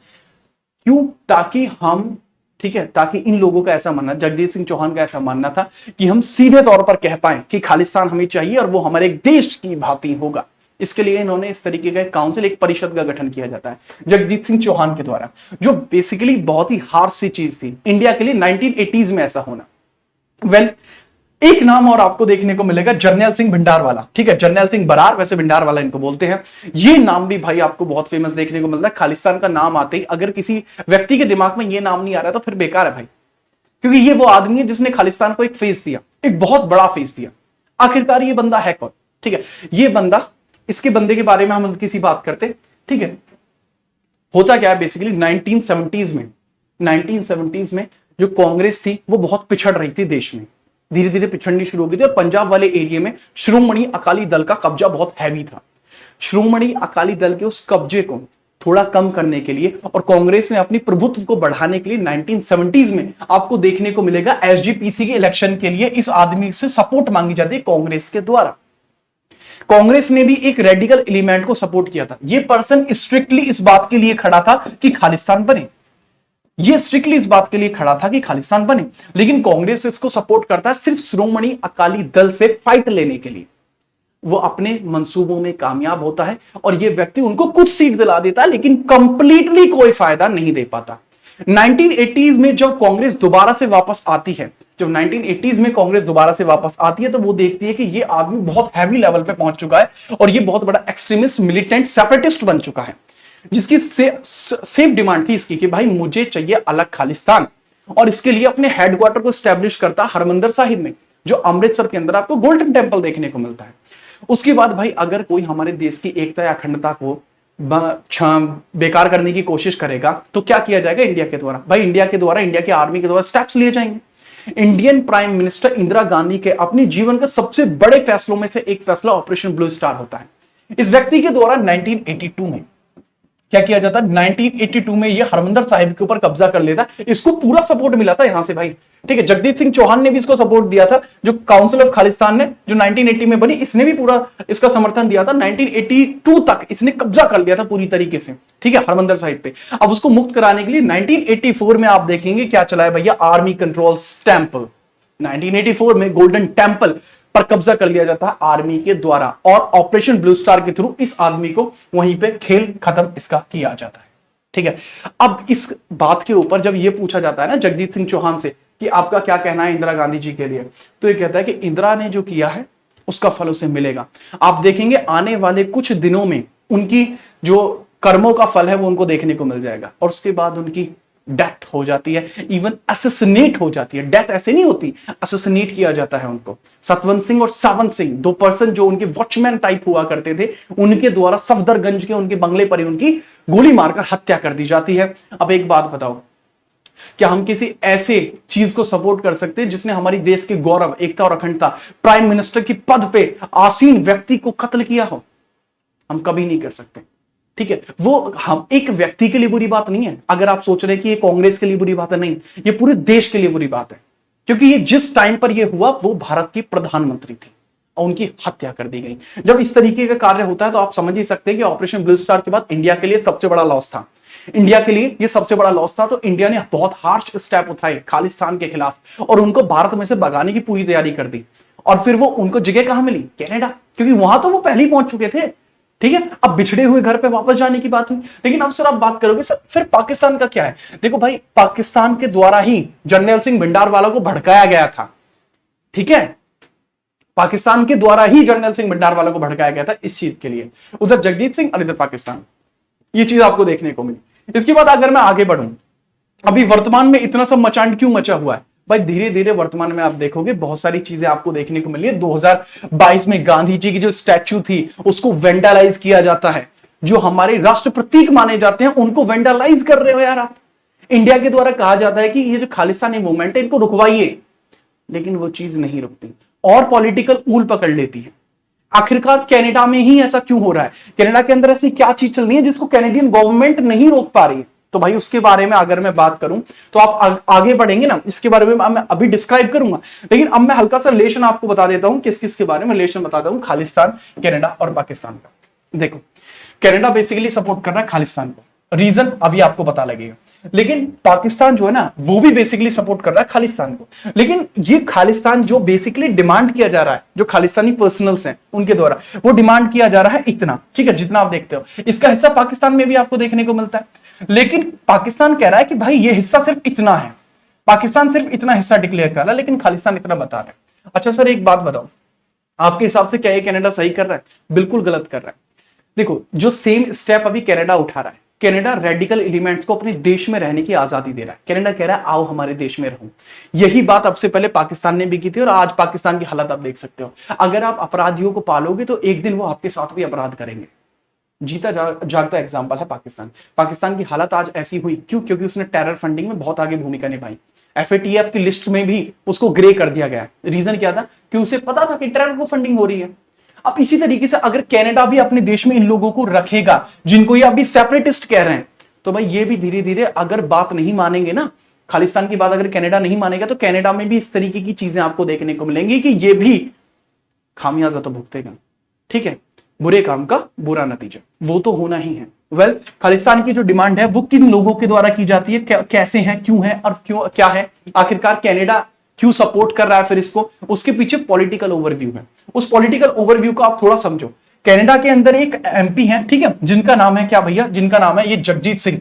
क्यों, ताकि हम, ठीक है, ताकि इन लोगों का ऐसा मानना, जगजीत सिंह चौहान का ऐसा मानना था कि हम सीधे तौर पर कह पाए कि खालिस्तान हमें चाहिए और वो हमारे देश की भांति होगा। इसके लिए इन्होंने इस तरीके का काउंसिल, एक परिषद का गठन किया जाता है जगजीत सिंह चौहान के द्वारा, जो बेसिकली बहुत ही हार्श सी चीज थी इंडिया के लिए 1980s में ऐसा होना। वेल, एक नाम और आपको देखने को मिलेगा, जरनैल सिंह भिंडारवाला। ठीक है, जरनैल सिंह बरार, वैसे भिंडारवाला इनको बोलते हैं। ये नाम भी भाई आपको बहुत फेमस देखने को मिलता है। खालिस्तान का नाम आते ही अगर किसी व्यक्ति के दिमाग में ये नाम नहीं आ रहा तो फिर बेकार है भाई, क्योंकि ये वो आदमी है जिसने खालिस्तान को एक फेस दिया, एक बहुत बड़ा फेस दिया। आखिरकार ये बंदा है कौन? ठीक है, ये बंदा इसके बंदे के बारे में हम किसी बात करते, ठीक है। होता क्या है बेसिकली 1970s में जो कांग्रेस थी वो बहुत पिछड़ रही थी देश में, धीरे धीरे पिछड़नी शुरू हो गई थी, और पंजाब वाले एरिया में श्रोमणी अकाली दल का कब्जा बहुत हैवी था। श्रोमणी अकाली दल के उस कब्जे को थोड़ा कम करने के लिए और कांग्रेस ने अपनी प्रभुत्व को बढ़ाने के लिए 1970s में आपको देखने को मिलेगा एसजीपीसी के इलेक्शन के लिए इस आदमी से सपोर्ट मांगी जाती है कांग्रेस के द्वारा। कांग्रेस ने भी एक रेडिकल एलिमेंट को सपोर्ट किया था। यह पर्सन स्ट्रिक्टली इस बात के लिए खड़ा था कि खालिस्तान बने, ये स्ट्रिक्टली इस बात के लिए खड़ा था कि खालिस्तान बने, लेकिन कांग्रेस इसको सपोर्ट करता है सिर्फ श्रोमणी अकाली दल से फाइट लेने के लिए। वो अपने मंसूबों में कामयाब होता है और ये व्यक्ति उनको कुछ सीट दिला देता है, लेकिन कंप्लीटली कोई फायदा नहीं दे पाता। 1980s में जब कांग्रेस दोबारा से वापस आती है, जब 1980s में कांग्रेस दोबारा से वापस आती है तो वो देखती है कि ये आदमी बहुत हैवी लेवल पे पहुंच चुका है और ये बहुत बड़ा एक्सट्रीमिस्ट, मिलिटेंट, सेपरेटिस्ट बन चुका है, जिसकी सेफ डिमांड थी इसकी कि भाई मुझे चाहिए अलग खालिस्तान, और इसके लिए अपने हेडक्वार्टर को स्टैब्लिश करता हरमंदिर साहिब में, जो अमृतसर के अंदर आपको गोल्डन टेंपल देखने को मिलता है। उसके बाद भाई अगर कोई हमारे देश की एकता या अखंडता को बेकार करने की कोशिश करेगा तो क्या किया जाएगा इंडिया के द्वारा? भाई इंडिया के द्वारा, इंडिया की आर्मी के द्वारा स्टेप्स लिए जाएंगे। Indian prime minister Indira Gandhi के अपने जीवन के सबसे बड़े फैसलों में से एक फैसला ऑपरेशन ब्लू स्टार होता है। इस व्यक्ति के द्वारा 1982 में क्या किया जाता है? 1982 में ये हरमंदिर साहिब के ऊपर कब्जा कर लेता। इसको पूरा सपोर्ट मिला था यहां से भाई, ठीक है। जगजीत सिंह चौहान ने भी इसको सपोर्ट दिया था, जो काउंसिल ऑफ खालिस्तान ने जो 1980 में बनी, इसने भी पूरा इसका समर्थन दिया था। 1982 तक इसने कब्जा कर लिया था पूरी तरीके से, ठीक है, हरमंदिर साहिब पे। अब उसको मुक्त कराने के लिए 1984 में आप देखेंगे क्या चला है भैया, आर्मी कंट्रोल टेंपल। 1984 में गोल्डन टेंपल पर कब्जा कर लिया जाता है आर्मी के द्वारा, और ऑपरेशन ब्लू स्टार के थ्रू इस आदमी को वहीं पे खेल खत्म इसका किया जाता है, ठीक है। अब इस बात के ऊपर जब ये पूछा जाता है ना जगजीत सिंह चौहान से कि आपका क्या कहना है इंदिरा गांधी जी के लिए, तो ये कहता है कि इंदिरा ने जो किया है उसका फल उसे मिलेगा। आप देखेंगे आने वाले कुछ दिनों में उनकी जो कर्मों का फल है वो उनको देखने को मिल जाएगा, और उसके बाद उनकी डेथ हो जाती है, इवन असैसिनेट हो जाती है। डेथ ऐसे नहीं होती, असैसिनेट किया जाता है उनको। सतवंत सिंह और सावंत सिंह, दो पर्सन जो उनके वॉचमैन टाइप हुआ करते थे, उनके द्वारा सफदरगंज के उनके बंगले पर ही उनकी गोली मारकर हत्या कर दी जाती है। अब एक बात बताओ, क्या हम किसी ऐसे चीज को सपोर्ट कर सकते हैं जिसने हमारी देश के गौरव, एकता और अखंडता, प्राइम मिनिस्टर की पद पे आसीन व्यक्ति को कत्ल किया हो? हम कभी नहीं कर सकते, ठीक है। वो हम एक व्यक्ति के लिए बुरी बात नहीं है, अगर आप सोच रहे हैं कि ये कांग्रेस के लिए बुरी बात है, नहीं, ये पूरे देश के लिए बुरी बात है, क्योंकि ये जिस टाइम पर ये हुआ वो भारत की प्रधानमंत्री थी और उनकी हत्या कर दी गई। जब इस तरीके का कार्य होता है तो आप समझ ही सकते हैं कि ऑपरेशन ब्लू स्टार के बाद इंडिया के लिए सबसे बड़ा लॉस था। इंडिया के लिए ये सबसे बड़ा लॉस था, तो इंडिया ने बहुत हार्श स्टेप उठाए खालिस्तान के खिलाफ और उनको भारत में से भगाने की पूरी तैयारी कर दी। और फिर वो उनको जगह कहां मिली? कनाडा, क्योंकि वहां तो वो पहले ही पहुंच चुके थे, ठीक है। अब बिछड़े हुए घर पे वापस जाने की बात हुई, लेकिन अब सर आप बात करोगे सर फिर पाकिस्तान का क्या है? देखो भाई, पाकिस्तान के द्वारा ही जर्नैल सिंह भिंडारवाला को भड़काया गया था, ठीक है। पाकिस्तान के द्वारा ही जर्नैल सिंह भिंडारवाला को भड़काया गया था इस चीज के लिए, उधर जगजीत सिंह और इधर पाकिस्तान, ये चीज आपको देखने को मिली। इसके बाद अगर मैं आगे बढ़ूं, अभी वर्तमान में इतना सब मचान क्यों मचा हुआ है भाई? धीरे धीरे वर्तमान में आप देखोगे बहुत सारी चीजें आपको देखने को मिली है। 2022 में गांधी जी की जो स्टैच्यू थी उसको वेंडलाइज किया जाता है, जो हमारे राष्ट्र प्रतीक माने जाते हैं उनको वेंडलाइज कर रहे हो यार आप। इंडिया के द्वारा कहा जाता है कि ये जो खालिस्तानी मूवमेंट है इनको रुकवाइए, लेकिन वो चीज नहीं रुकती और पॉलिटिकल ऊल पकड़ लेती है। आखिरकार कनाडा में ही ऐसा क्यों हो रहा है? कनाडा के अंदर ऐसी क्या चीज चल रही है जिसको कैनेडियन गवर्नमेंट नहीं रोक पा रही है? तो भाई उसके बारे में अगर मैं बात करूं तो आप आगे बढ़ेंगे ना, इसके बारे में मैं अभी डिस्क्राइब करूंगा, लेकिन अब मैं हल्का सा रिलेशन आपको बता देता हूं, किस किस के बारे में रिलेशन बताता हूं खालिस्तान, कनाडा और पाकिस्तान का। देखो, कनाडा बेसिकली सपोर्ट कर रहा है खालिस्तान को, रीजन अभी आपको पता लगेगा, लेकिन पाकिस्तान जो है ना वो भी बेसिकली सपोर्ट कर रहा है खालिस्तान को। लेकिन ये खालिस्तान जो बेसिकली डिमांड किया जा रहा है, जो खालिस्तानी पर्सनल्स हैं उनके द्वारा, वो डिमांड किया जा रहा है इतना, ठीक है, जितना आप देखते हो। इसका हिस्सा पाकिस्तान में भी आपको देखने को मिलता है, लेकिन पाकिस्तान कह रहा है कि भाई ये हिस्सा सिर्फ इतना है, पाकिस्तान सिर्फ इतना हिस्सा डिक्लेयर कर रहा है, लेकिन खालिस्तान इतना बता रहा है। अच्छा सर एक बात बताओ, आपके हिसाब से क्या ये कनाडा सही कर रहा है? बिल्कुल गलत कर रहा है। देखो, जो सेम स्टेप अभी कनाडा उठा रहा है, कनाडा रेडिकल एलिमेंट्स को अपने देश में रहने की आजादी दे रहा है। कनाडा कह रहा है आओ हमारे देश में रहो। यही बात अब से पहले पाकिस्तान ने भी की थी और आज पाकिस्तान की हालत आप देख सकते हो। अगर आप अपराधियों को पालोगे तो एक दिन वो आपके साथ भी अपराध करेंगे। जीता जागता एग्जांपल है पाकिस्तान। पाकिस्तान की हालत आज ऐसी हुई क्यों? क्योंकि उसने टेरर फंडिंग में बहुत आगे भूमिका निभाई। FATF की लिस्ट में भी उसको ग्रे कर दिया गया। रीजन क्या था? कि उसे पता था कि टेरर को फंडिंग हो रही है। अब इसी तरीके से अगर कनाडा भी अपने देश में इन लोगों को रखेगा जिनको ये अभी सेपरेटिस्ट कह रहे हैं, तो भाई ये भी धीरे धीरे अगर बात नहीं मानेंगे ना, खालिस्तान की बात अगर कनाडा नहीं मानेगा, तो कनाडा में भी इस तरीके की चीजें आपको देखने को मिलेंगी कि ये भी खामियाजा तो भुगतेगा। ठीक है, बुरे काम का बुरा नतीजा वो तो होना ही है। वेल, खालिस्तान की जो डिमांड है वो किन लोगों के द्वारा की जाती है, कैसे है, क्यों है और क्यों क्या है, आखिरकार कनाडा क्यों सपोर्ट कर रहा है फिर इसको, उसके पीछे पॉलिटिकल ओवरव्यू है। उस पॉलिटिकल ओवरव्यू को आप थोड़ा समझो। कनाडा के अंदर एक MP है, ठीक है, जिनका नाम है क्या भैया? जिनका नाम है ये जगजीत सिंह।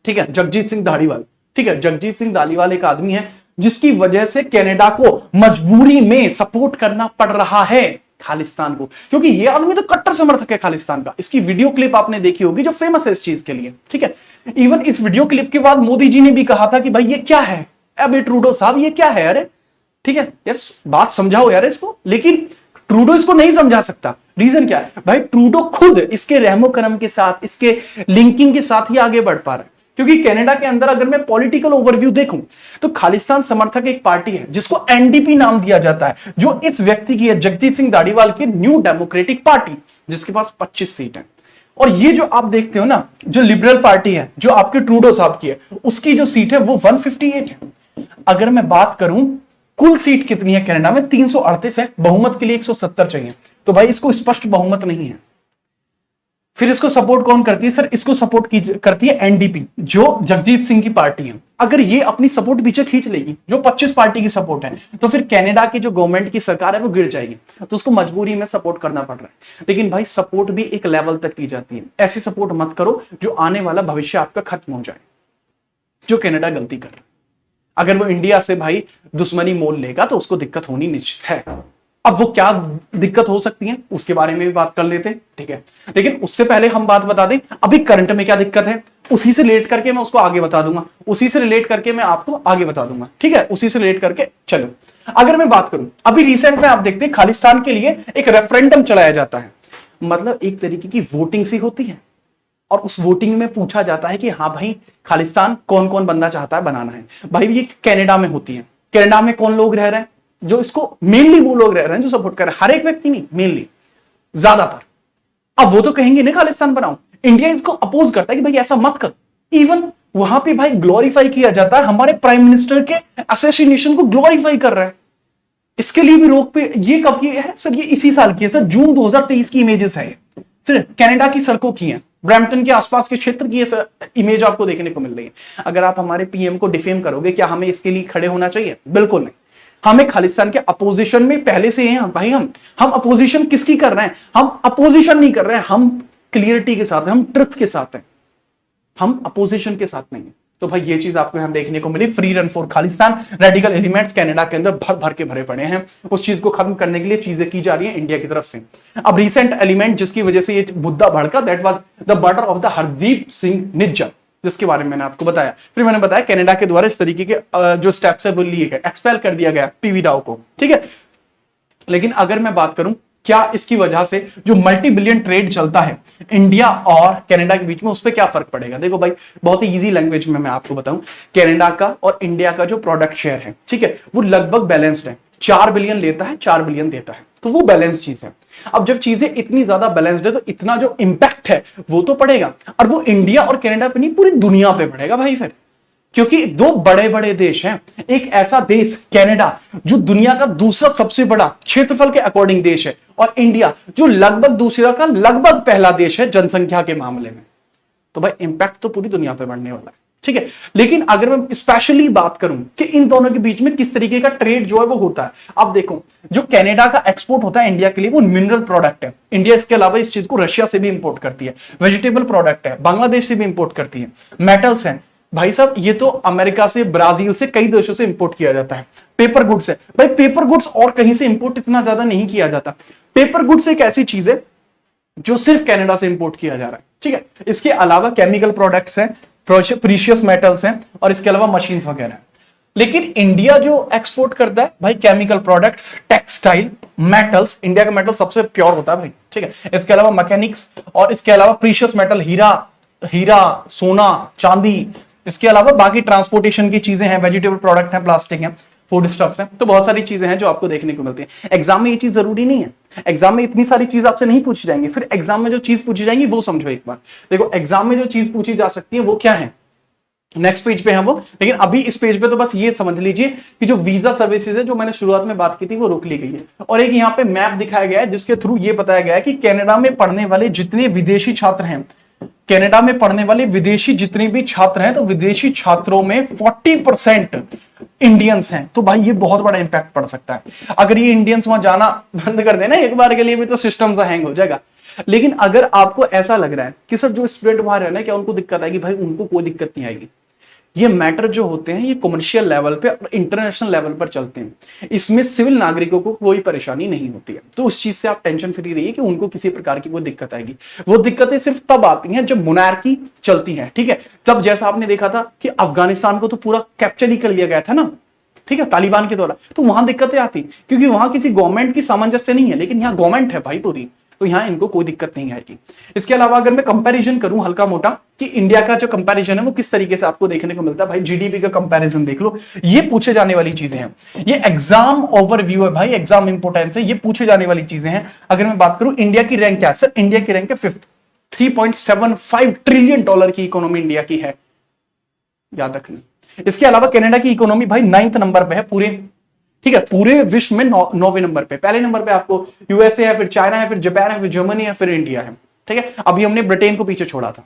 ठीक है, जगजीत सिंह धालीवाल। ठीक है, जगजीत सिंह धालीवाल एक आदमी है जिसकी वजह से कनाडा को मजबूरी में सपोर्ट करना पड़ रहा है खालिस्तान को, क्योंकि ये आदमी तो कट्टर समर्थक है खालिस्तान का। इसकी वीडियो क्लिप आपने देखी होगी जो फेमस है इस चीज के लिए। ठीक है, इवन इस वीडियो क्लिप के बाद मोदी जी ने भी कहा था कि भाई ये क्या है, अबे ट्रूडो साहब ये क्या है? अरे ठीक है यार, बात समझाओ यार इसको। लेकिन ट्रूडो इसको नहीं समझा सकता। रीजन क्या है भाई? ट्रूडो खुद इसके रहमो करम के साथ, इसके लिंकिंग के साथ ही आगे बढ़ पा रहा है। क्योंकि कनाडा के अंदर अगर मैं पॉलिटिकल ओवरव्यू देखूं तो खालिस्तान समर्थक एक पार्टी है जिसको NDP नाम दिया जाता है, जो इस व्यक्ति की है, जगजीत सिंह धालीवाल की न्यू डेमोक्रेटिक पार्टी, जिसके पास 25 सीट है। और ये जो आप देखते हो ना, जो लिबरल पार्टी है जो आपके ट्रूडो साहब की है, उसकी जो सीट है वो 158 है। अगर मैं बात करूं कुल सीट कितनी है कनाडा में, 338 है। बहुमत के लिए 170 चाहिए। तो भाई इसको स्पष्ट बहुमत नहीं है। फिर इसको सपोर्ट कौन करती है सर? इसको सपोर्ट करती है NDP, जो जगजीत सिंह की पार्टी है। अगर ये अपनी सपोर्ट पीछे खींच लेगी, जो 25 पार्टी की सपोर्ट है, तो फिर कनाडा की जो गवर्नमेंट की सरकार है वो गिर जाएगी। तो उसको मजबूरी में सपोर्ट करना पड़ रहा है। लेकिन भाई सपोर्ट भी एक लेवल तक की जाती है। ऐसी सपोर्ट मत करो जो आने वाला भविष्य आपका खत्म हो जाए, जो कनाडा गलती कर रहा है। अगर वो इंडिया से भाई दुश्मनी मोल लेगा तो उसको दिक्कत होनी निश्चित है। अब वो क्या दिक्कत हो सकती है उसके बारे में भी बात कर लेते हैं। ठीक है, लेकिन उससे पहले हम बात बता दें अभी करंट में क्या दिक्कत है, उसी से रिलेट करके मैं उसको आगे बता दूंगा, उसी से रिलेट करके मैं आपको आगे बता दूंगा। ठीक है, उसी से रिलेट करके चलो। अगर मैं बात करूं अभी रिसेंट में, आप देखते हैं खालिस्तान के लिए एक रेफरेंडम चलाया जाता है। मतलब एक तरीके की वोटिंग सी होती है और उस वोटिंग में पूछा जाता है कि हाँ भाई खालिस्तान कौन कौन बंदा चाहता है बनाना है। भाई ये कनाडा में होती है। कनाडा में कौन लोग रह रहे हैं? जो इसको मेनली वो लोग रह रहे हैं जो सपोर्ट कर रहे हैं, हर एक व्यक्ति नहीं, मेनली ज्यादातर। अब वो तो कहेंगे ना खालिस्तान बनाओ। इंडिया इसको अपोज करता है कि भाई ऐसा मत कर। इवन वहां पे भाई ग्लोरीफाई किया जाता है, हमारे प्राइम मिनिस्टर के असैसिनेशन को ग्लोरीफाई कर रहा है। इसके लिए भी रोक पे, ये कब की है सर? ये इसी साल की है सर, जून 2023 की इमेजेस है सर। कनाडा की सड़कों की है, ब्रैम्पटन के आसपास के क्षेत्र की ये इमेज आपको देखने को मिल रही है। अगर आप हमारे PM को डिफेम करोगे, क्या हमें इसके लिए खड़े होना चाहिए? बिल्कुल नहीं। हमें खालिस्तान के अपोजिशन में पहले से हैं भाई। हम अपोजिशन किसकी कर रहे हैं? हम अपोजिशन नहीं कर रहे हैं, हम क्लियरिटी के साथ हैं, हम ट्रुथ के साथ हैं, हम अपोजिशन के साथ नहीं है। तो भाई ये चीज आपको यहां देखने को मिली। Free run for Khalistan, radical elements Canada के अंदर भर भर के भरे पड़े हैं। उस चीज को खत्म करने के लिए चीजें की जा रही है इंडिया की तरफ से। अब रिसेंट एलिमेंट जिसकी वजह से ये मुद्दा भड़का, that was the murder of the Hardeep Singh Nijjar, जिसके बारे में मैंने आपको बताया। फिर मैंने बताया कनाडा के द्वारा इस तरीके के जो स्टेप्स है वो लिए गए, एक्सपेल कर दिया गया PV राव को। ठीक है, लेकिन अगर मैं बात करूं क्या इसकी वजह से जो मल्टी बिलियन ट्रेड चलता है इंडिया और कनाडा के बीच में, उस पर क्या फर्क पड़ेगा? देखो भाई बहुत ही इजी लैंग्वेज में मैं आपको बताऊं, कनाडा का और इंडिया का जो प्रोडक्ट शेयर है, ठीक है, वो लगभग बैलेंस्ड है। 4 बिलियन लेता है, 4 बिलियन देता है, तो वो बैलेंस चीज है। अब जब चीजें इतनी ज्यादा बैलेंस्ड है तो इतना जो इंपैक्ट है वो तो पड़ेगा, और वो इंडिया और कनाडा पे नहीं पूरी दुनिया पे पड़ेगा भाई। फिर क्योंकि दो बड़े बड़े देश हैं, एक ऐसा देश कनाडा जो दुनिया का दूसरा सबसे बड़ा क्षेत्रफल के अकॉर्डिंग देश है, और इंडिया जो लगभग दूसरा का लगभग पहला देश है जनसंख्या के मामले में। तो भाई इंपैक्ट तो पूरी दुनिया पे बढ़ने वाला है। ठीक है, लेकिन अगर मैं स्पेशली बात करूं कि इन दोनों के बीच में किस तरीके का ट्रेड जो है वो होता है, अब देखो जो कनाडा का एक्सपोर्ट होता है इंडिया के लिए वो मिनरल प्रोडक्ट है। इंडिया इसके अलावा इस चीज को रशिया से भी इंपोर्ट करती है। वेजिटेबल प्रोडक्ट है, बांग्लादेश से भी इंपोर्ट करती है। मेटल्स हैं भाई साहब, ये तो अमेरिका से, ब्राजील से, कई देशों से इंपोर्ट किया जाता है। पेपर गुड्स है भाई, पेपर गुड्स और कहीं से इंपोर्ट इतना ज्यादा नहीं किया जाता। पेपर गुड्स एक ऐसी चीज है जो सिर्फ कनाडा से इंपोर्ट किया जा रहा है। ठीक है। इसके अलावा केमिकल प्रोडक्ट्स हैं, प्रीशियस मेटल्स हैं, और इसके अलावा मशीन्स वगैरह। लेकिन इंडिया जो एक्सपोर्ट करता है भाई chemical products, textile, metals, India का मेटल सबसे प्योर होता है भाई, ठीक है। इसके अलावा मैकेनिक्स, और इसके अलावा प्रीशियस मेटल, हीरा, सोना, चांदी, इसके अलावा बाकी ट्रांसपोर्टेशन की चीजें हैं, वेजिटेबल प्रोडक्ट हैं, प्लास्टिक हैं, फूड स्टफ्स हैं। तो बहुत सारी चीजें हैं जो आपको देखने को मिलती है। एग्जाम में ये चीज जरूरी नहीं है, एग्जाम में इतनी सारी चीज आपसे नहीं पूछी जाएंगी। फिर एग्जाम में जो चीज पूछी जाएंगी वो समझो एक बार। देखो एग्जाम में जो चीज पूछी जा सकती है वो क्या है, नेक्स्ट पेज पे है वो। लेकिन अभी इस पेज पे तो बस ये समझ लीजिए कि जो वीजा सर्विसेज है, जो मैंने शुरुआत में बात की थी, वो रोक ली गई है। और एक यहाँ पे मैप दिखाया गया है जिसके थ्रू ये बताया गया है कि कनाडा में पढ़ने वाले जितने विदेशी छात्र हैं, कनाडा में पढ़ने वाले विदेशी जितने भी छात्र हैं, तो विदेशी छात्रों में 40% इंडियंस हैं। तो भाई ये बहुत बड़ा इंपैक्ट पड़ सकता है। अगर ये इंडियंस वहां जाना बंद कर देना एक बार के लिए भी, तो सिस्टम सा हैंग हो जाएगा। लेकिन अगर आपको ऐसा लग रहा है कि सर जो स्टूडेंट वहां रहना है क्या उनको दिक्कत आएगी, भाई उनको कोई दिक्कत नहीं आएगी। ये मैटर जो होते हैं ये कमर्शियल लेवल पे और इंटरनेशनल लेवल पर चलते हैं। इसमें सिविल नागरिकों को कोई परेशानी नहीं होती है। तो उस चीज से आप टेंशन फ्री रहिए कि उनको किसी प्रकार की कोई दिक्कत आएगी। वो दिक्कतें सिर्फ तब आती हैं जब मोनार्की चलती है, ठीक है। तब जैसा आपने देखा था कि अफगानिस्तान को तो पूरा कैप्चर ही कर लिया गया था ना, ठीक है, तालिबान के द्वारा। तो वहां दिक्कतें आती क्योंकि वहां किसी गवर्नमेंट की सामंजस्य नहीं है, लेकिन यहाँ गवर्नमेंट है भाई पूरी, तो यहां इनको कोई दिक्कत नहीं आएगी। इसके अलावा अगर मैं कंपैरिजन करूं हल्का मोटा कि इंडिया का जो कंपैरिजन है वो किस तरीके से आपको देखने को मिलता है, भाई जीडीपी का कंपैरिजन देख लो। ये पूछे जाने वाली चीजें हैं, ये एग्जाम ओवरव्यू है भाई, एग्जाम इंपोर्टेंस है, ये पूछे जाने वाली चीजें हैं। अगर मैं बात करूं इंडिया की रैंक क्या है, सर इंडिया की रैंक है 5th, $3.75 ट्रिलियन की इकोनॉमी इंडिया की है, याद रखना। इसके अलावा कनाडा की इकोनॉमी भाई 9th नंबर पे है पूरे, ठीक है, पूरे विश्व में 9वें नंबर पे। पहले नंबर पे आपको यूएसए है, फिर चाइना है, फिर जापान है, फिर जर्मनी है, फिर इंडिया है, ठीक है। अभी हमने ब्रिटेन को पीछे छोड़ा था।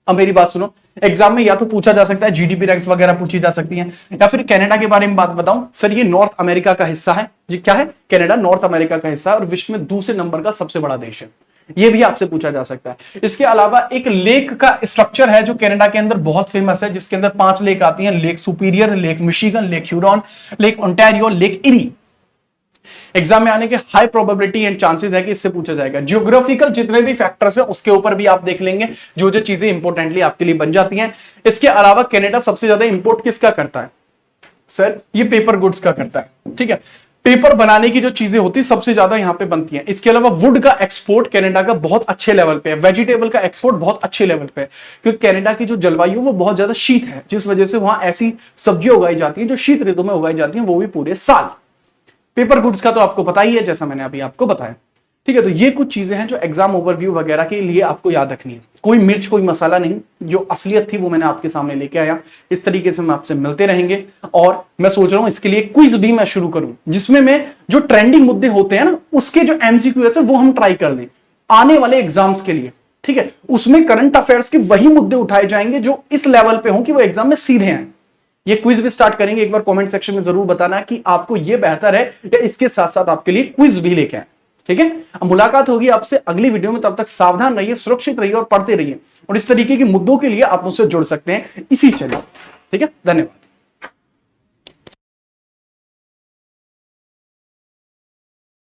अब मेरी बात सुनो, एग्जाम में या तो पूछा जा सकता है जीडीपी रैंक्स वगैरह पूछी जा सकती हैं, या फिर कनाडा के बारे में बात बताऊं, सर ये नॉर्थ अमेरिका का हिस्सा है। ये क्या है, कनाडा नॉर्थ अमेरिका का हिस्सा है और विश्व में दूसरे नंबर का सबसे बड़ा देश है। ये भी आपसे पूछा जा सकता है। इसके अलावा एक लेक का स्ट्रक्चर है जो कनाडा के अंदर बहुत फेमस है, जिसके अंदर 5 लेक आती हैं, lake superior, lake Michigan, lake Huron, lake Ontario, lake eri. Exam में आने के हाई प्रोबेबिलिटी एंड चांसेस है कि इससे पूछा जाएगा। जियोग्राफिकल जितने भी फैक्टर्स है उसके ऊपर भी आप देख लेंगे, जो जो चीजें इंपोर्टेंटली आपके लिए बन जाती हैं। इसके अलावा कनाडा सबसे ज्यादा इंपोर्ट किसका करता है, सर ये पेपर गुड्स का करता है, ठीक है। पेपर बनाने की जो चीजें होती है सबसे ज्यादा यहां पे बनती हैं। इसके अलावा वुड का एक्सपोर्ट कनाडा का बहुत अच्छे लेवल पे है, वेजिटेबल का एक्सपोर्ट बहुत अच्छे लेवल पे है, क्योंकि कनाडा की जो जलवायु वो बहुत ज्यादा शीत है, जिस वजह से वहां ऐसी सब्जियां उगाई जाती हैं जो शीत ऋतु में उगाई जाती हैं, वो भी पूरे साल। पेपर गुड्स का तो आपको पता ही है, जैसा मैंने अभी आपको बताया, ठीक है। तो ये कुछ चीजें हैं जो एग्जाम ओवरव्यू वगैरह के लिए आपको याद रखनी है। कोई मिर्च कोई मसाला नहीं, जो असलियत थी वो मैंने आपके सामने लेके आया। इस तरीके से हम आपसे मिलते रहेंगे, और मैं सोच रहा हूं इसके लिए क्विज भी मैं शुरू करूं, जिसमें मैं जो ट्रेंडिंग मुद्दे होते हैं ना उसके जो एमसीक्यू है वो हम ट्राई कर दें आने वाले एग्जाम्स के लिए, ठीक है। उसमें करंट अफेयर्स के वही मुद्दे उठाए जाएंगे जो इस लेवल पे हों कि वो एग्जाम में सीधे हैं। ये क्विज भी स्टार्ट करेंगे, एक बार कमेंट सेक्शन में जरूर बताना कि आपको ये बेहतर है या इसके साथ साथ आपके लिए क्विज भी लेके आए, ठीक है। अब मुलाकात होगी आपसे अगली वीडियो में, तब तक सावधान रहिए, सुरक्षित रहिए और पढ़ते रहिए। और इस तरीके के मुद्दों के लिए आप मुझसे जुड़ सकते हैं इसी चैनल, ठीक है। धन्यवाद।